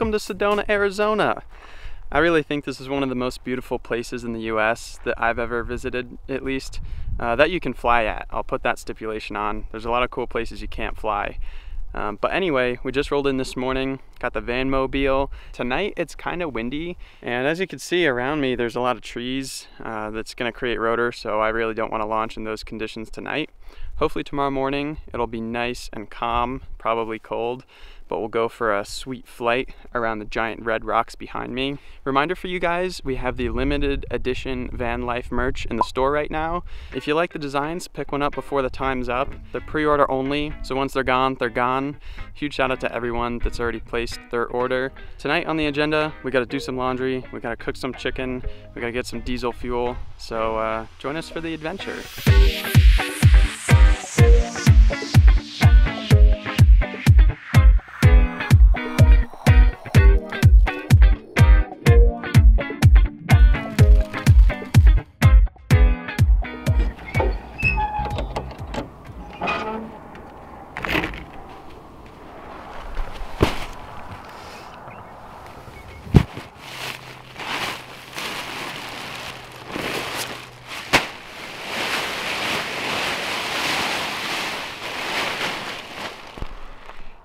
welcome to Sedona, Arizona. I really think this is one of the most beautiful places in the US that I've ever visited, at least, that you can fly at. I'll put that stipulation on. There's a lot of cool places you can't fly. But anyway, we just rolled in this morning, got the van mobile. Tonight it's kind of windy, and as you can see around me, there's a lot of trees that's gonna create rotor, so I really don't wanna launch in those conditions tonight. Hopefully tomorrow morning it'll be nice and calm, probably cold, but we'll go for a sweet flight around the giant red rocks behind me. Reminder for you guys, we have the limited edition van life merch in the store right now. If you like the designs, pick one up before the time's up. They're pre-order only, so once they're gone, they're gone. Huge shout out to everyone that's already placed their order. Tonight on the agenda, we gotta do some laundry, we gotta cook some chicken, we gotta get some diesel fuel, so join us for the adventure.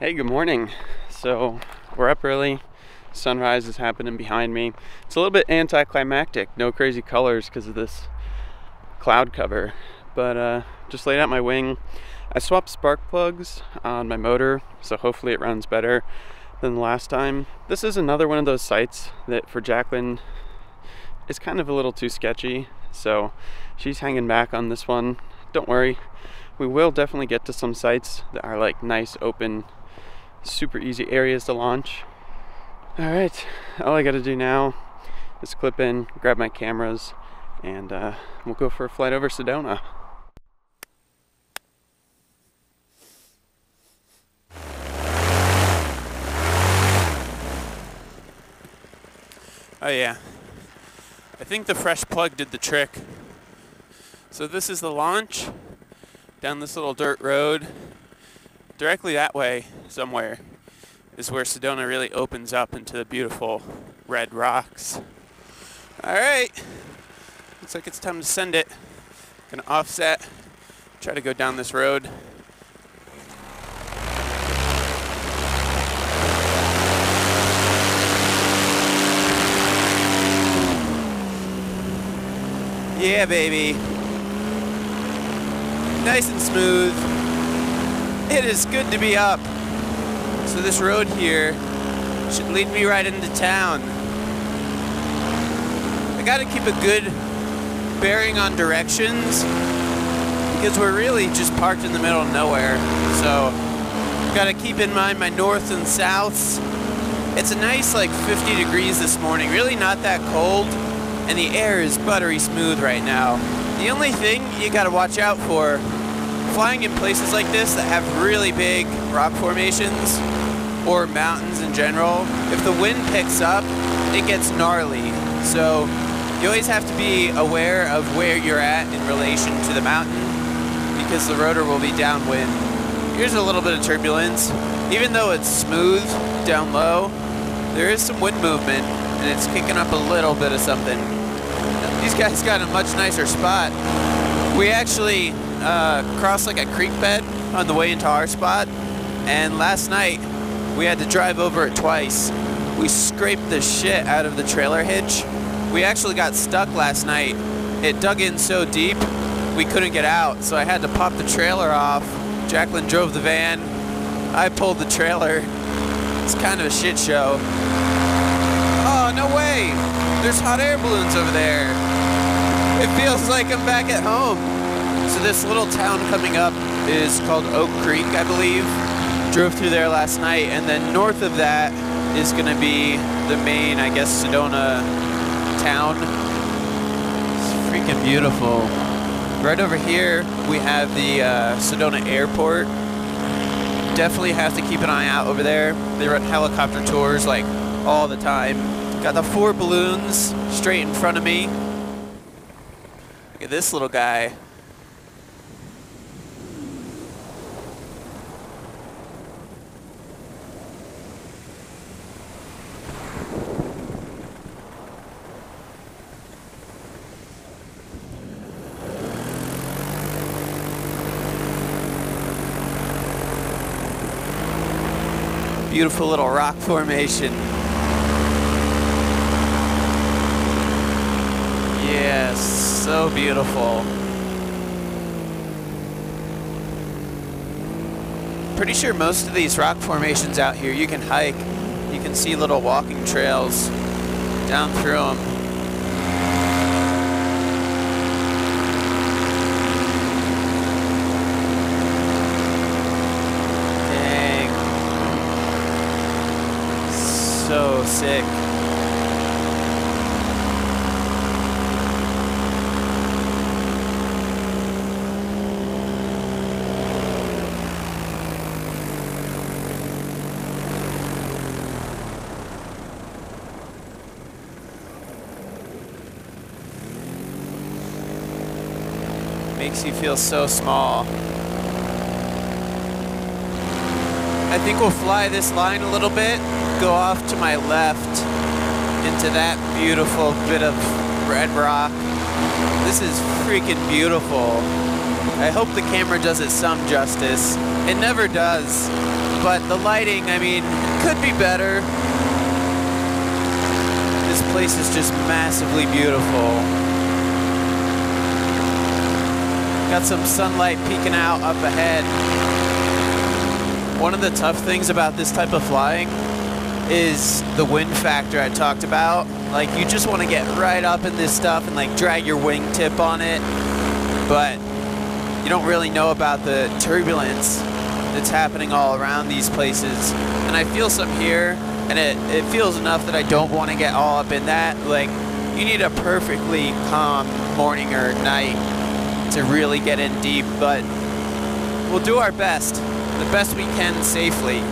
Hey, good morning. So we're up early, sunrise is happening behind me. It's a little bit anticlimactic, no crazy colors because of this cloud cover, but just laid out my wing. I swapped spark plugs on my motor, so hopefully it runs better than the last time. This is another one of those sites that for Jacqueline is kind of a little too sketchy, so she's hanging back on this one. Don't worry, we will definitely get to some sites that are like nice open, super easy areas to launch. All right, all I gotta do now is clip in, grab my cameras, and we'll go for a flight over Sedona. Oh yeah, I think the fresh plug did the trick. So this is the launch down this little dirt road. Directly that way, somewhere, is where Sedona really opens up into the beautiful red rocks. Alright, looks like it's time to send it. Gonna offset, try to go down this road. Yeah, baby. Nice and smooth. It is good to be up. So this road here should lead me right into town. I gotta keep a good bearing on directions because we're really just parked in the middle of nowhere. So gotta keep in mind my north and souths. It's a nice like 50 degrees this morning, really not that cold, and the air is buttery smooth right now. The only thing you gotta watch out for flying in places like this that have really big rock formations or mountains in general, if the wind picks up, it gets gnarly. So you always have to be aware of where you're at in relation to the mountain because the rotor will be downwind. Here's a little bit of turbulence. Even though it's smooth down low, there is some wind movement and it's kicking up a little bit of something. These guys got a much nicer spot. We actually crossed like a creek bed on the way into our spot, and last night we had to drive over it twice. We scraped the shit out of the trailer hitch. We actually got stuck last night. It dug in so deep we couldn't get out, so I had to pop the trailer off. Jacqueline drove the van, I pulled the trailer. It's kind of a shit show. Oh, no way! There's hot air balloons over there. It feels like I'm back at home. So this little town coming up is called Oak Creek, I believe. Drove through there last night, and then north of that is gonna be the main, I guess, Sedona town. It's freaking beautiful. Right over here, we have the Sedona Airport. Definitely have to keep an eye out over there. They run helicopter tours like all the time. Got the 4 balloons straight in front of me. Look at this little guy. Beautiful little rock formation. Yes, so beautiful. Pretty sure most of these rock formations out here you can hike. You can see little walking trails down through them. Dang. So sick. Makes you feel so small. I think we'll fly this line a little bit, go off to my left into that beautiful bit of red rock. This is freaking beautiful. I hope the camera does it some justice. It never does, but the lighting, I mean, could be better. This place is just massively beautiful. Got some sunlight peeking out up ahead. One of the tough things about this type of flying is the wind factor I talked about. Like, you just want to get right up in this stuff and like drag your wingtip on it, but you don't really know about the turbulence that's happening all around these places. And I feel some here, and it feels enough that I don't want to get all up in that. Like, you need a perfectly calm morning or night to really get in deep, but we'll do our best, the best we can safely.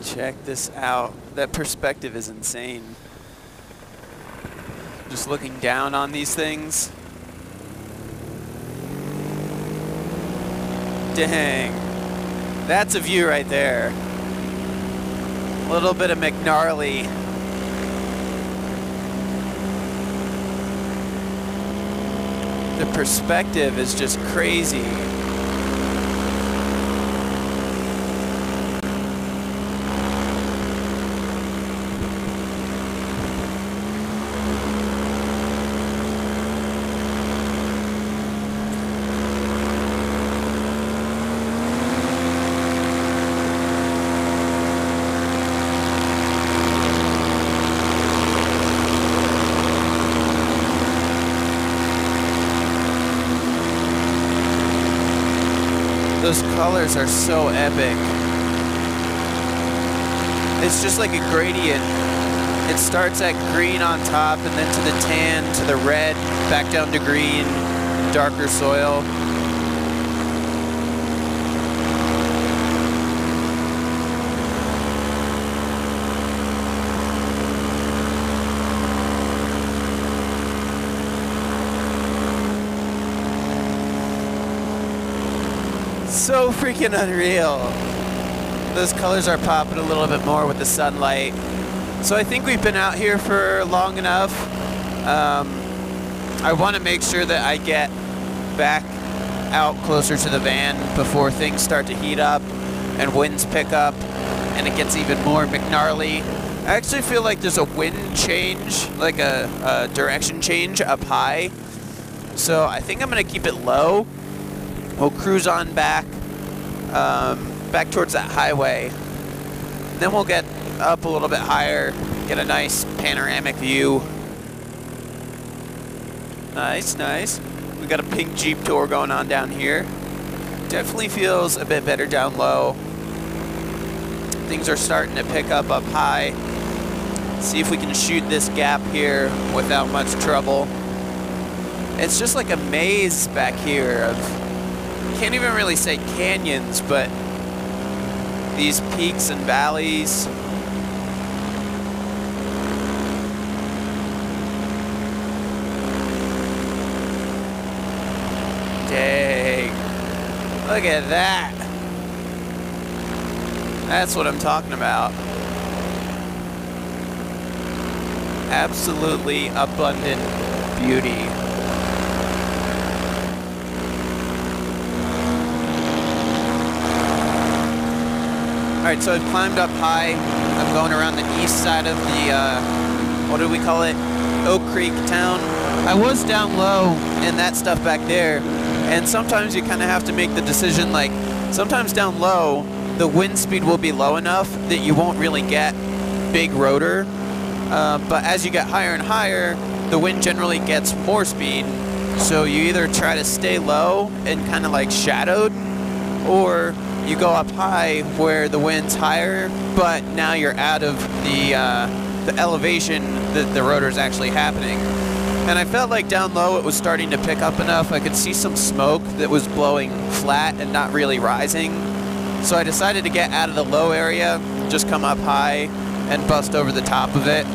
Check this out. That perspective is insane. Just looking down on these things. Dang. That's a view right there. A little bit of McNarly. The perspective is just crazy. Those colors are so epic. It's just like a gradient. It starts at green on top and then to the tan, to the red, back down to green, darker soil. So freaking unreal. Those colors are popping a little bit more with the sunlight. So I think we've been out here for long enough. I want to make sure that I get back out closer to the van before things start to heat up and winds pick up and it gets even more McNarly. I actually feel like there's a wind change, like a direction change up high. So I think I'm going to keep it low. We'll cruise on back, back towards that highway. Then we'll get up a little bit higher, get a nice panoramic view. Nice, nice. We got a pink Jeep tour going on down here. Definitely feels a bit better down low. Things are starting to pick up high. See if we can shoot this gap here without much trouble. It's just like a maze back here of, can't even really say canyons, but these peaks and valleys. Dang. Look at that. That's what I'm talking about. Absolutely abundant beauty. Alright, so I've climbed up high. I'm going around the east side of the, what do we call it? Oak Creek town. I was down low and that stuff back there, and sometimes you kind of have to make the decision, like, sometimes down low, the wind speed will be low enough that you won't really get big rotor, but as you get higher and higher, the wind generally gets more speed, so you either try to stay low and kind of like shadowed, or you go up high where the wind's higher, but now you're out of the elevation that the rotor is actually happening. And I felt like down low it was starting to pick up enough. I could see some smoke that was blowing flat and not really rising. So I decided to get out of the low area, just come up high and bust over the top of it.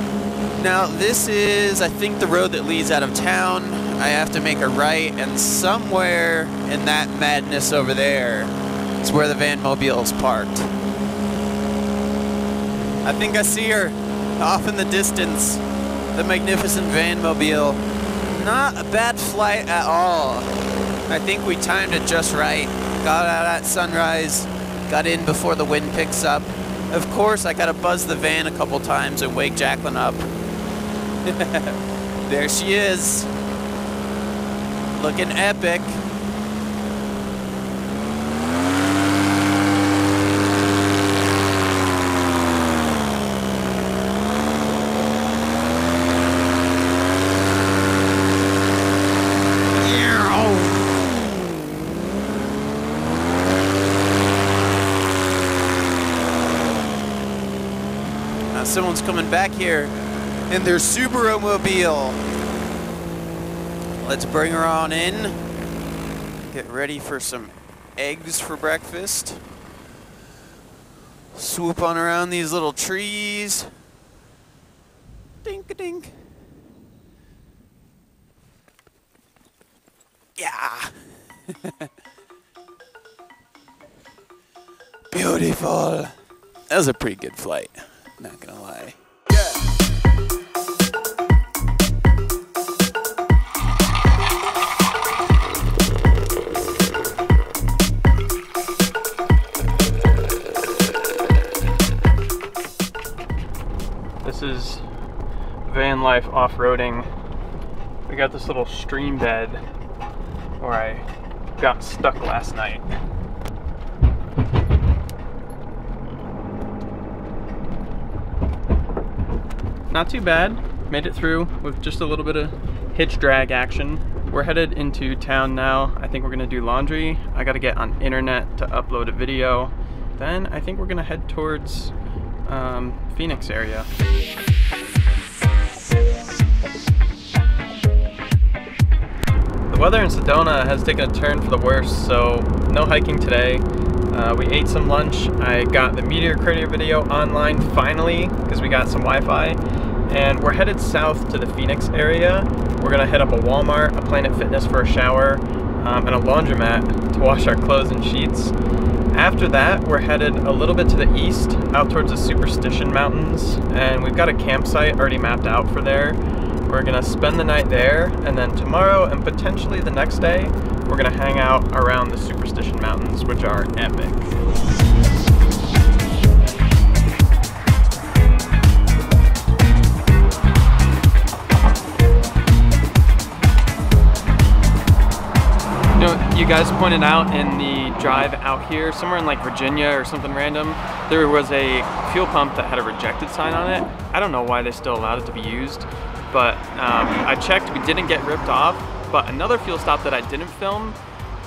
Now this is, I think, the road that leads out of town. I have to make a right, and somewhere in that madness over there is where the van mobile is parked. I think I see her off in the distance. The magnificent van mobile. Not a bad flight at all. I think we timed it just right. Got out at sunrise, got in before the wind picks up. Of course, I gotta buzz the van a couple times and wake Jacqueline up. There she is. Looking epic. Someone's coming back here in their Subaru mobile. Let's bring her on in. Get ready for some eggs for breakfast. Swoop on around these little trees. Dink-a-dink. Yeah. Beautiful. That was a pretty good flight. Not gonna lie. This is van life off-roading. We got this little stream bed where I got stuck last night. Not too bad. Made it through with just a little bit of hitch drag action. We're headed into town now. I think we're gonna do laundry. I gotta get on internet to upload a video. Then I think we're gonna head towards Phoenix area. The weather in Sedona has taken a turn for the worse, so no hiking today. We ate some lunch. I got the Meteor Crater video online finally because we got some Wi-Fi, and we're headed south to the Phoenix area. We're gonna hit up a Walmart, a Planet Fitness for a shower, and a laundromat to wash our clothes and sheets. After that, we're headed a little bit to the east, out towards the Superstition Mountains, and we've got a campsite already mapped out for there. We're gonna spend the night there, and then tomorrow and potentially the next day, we're gonna hang out around the Superstition Mountains, which are epic. You know, you guys pointed out in the drive out here, somewhere in like Virginia or something random, there was a fuel pump that had a rejected sign on it. I don't know why they still allowed it to be used, but I checked, we didn't get ripped off. But another fuel stop that I didn't film,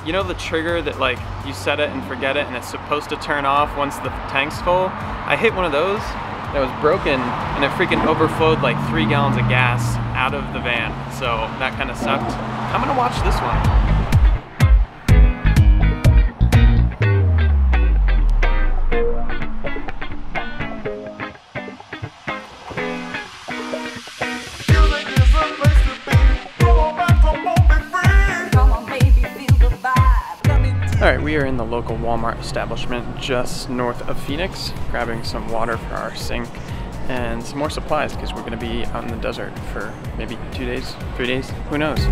you know the trigger that like you set it and forget it and it's supposed to turn off once the tank's full? I hit one of those that was broken and it freaking overflowed like 3 gallons of gas out of the van. So that kind of sucked. I'm gonna watch this one. Alright, we are in the local Walmart establishment just north of Phoenix, grabbing some water for our sink and some more supplies because we're going to be out in the desert for maybe 2 days, 3 days, who knows.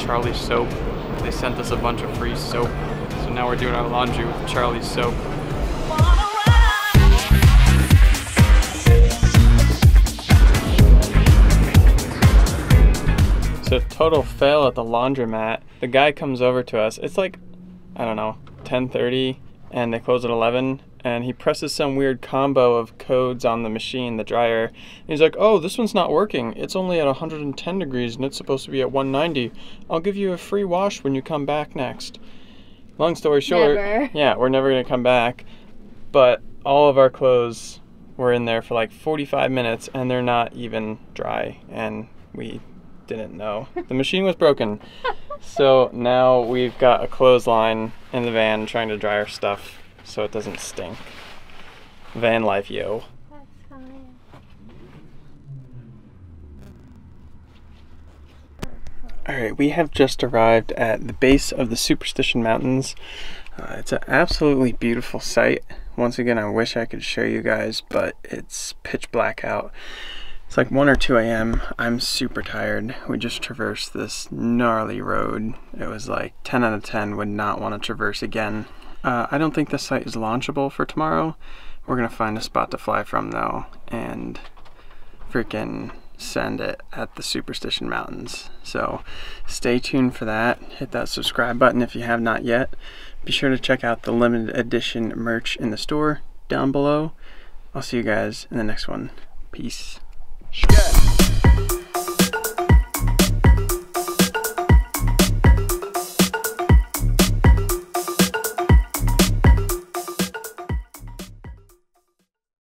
Charlie's soap. They sent us a bunch of free soap. So now we're doing our laundry with Charlie's soap. So total fail at the laundromat. The guy comes over to us. It's like, I don't know, 10:30 and they close at 11. And he presses some weird combo of codes on the machine, the dryer. And he's like, oh, this one's not working. It's only at 110 degrees and it's supposed to be at 190. I'll give you a free wash when you come back next. Long story short, Never. Yeah, we're never gonna come back. But all of our clothes were in there for like 45 minutes and they're not even dry. And we didn't know. The machine was broken. So now we've got a clothesline in the van trying to dry our stuff so it doesn't stink. Van life, yo. That's fine. Alright, we have just arrived at the base of the Superstition Mountains. It's an absolutely beautiful sight. Once again, I wish I could show you guys, but it's pitch black out. It's like 1 or 2 a.m. I'm super tired. We just traversed this gnarly road. It was like 10 out of 10 would not want to traverse again. I don't think this site is launchable for tomorrow. We're gonna find a spot to fly from though and freaking send it at the Superstition Mountains. So stay tuned for that. Hit that subscribe button if you have not yet. Be sure to check out the limited edition merch in the store down below. I'll see you guys in the next one. Peace. Yeah.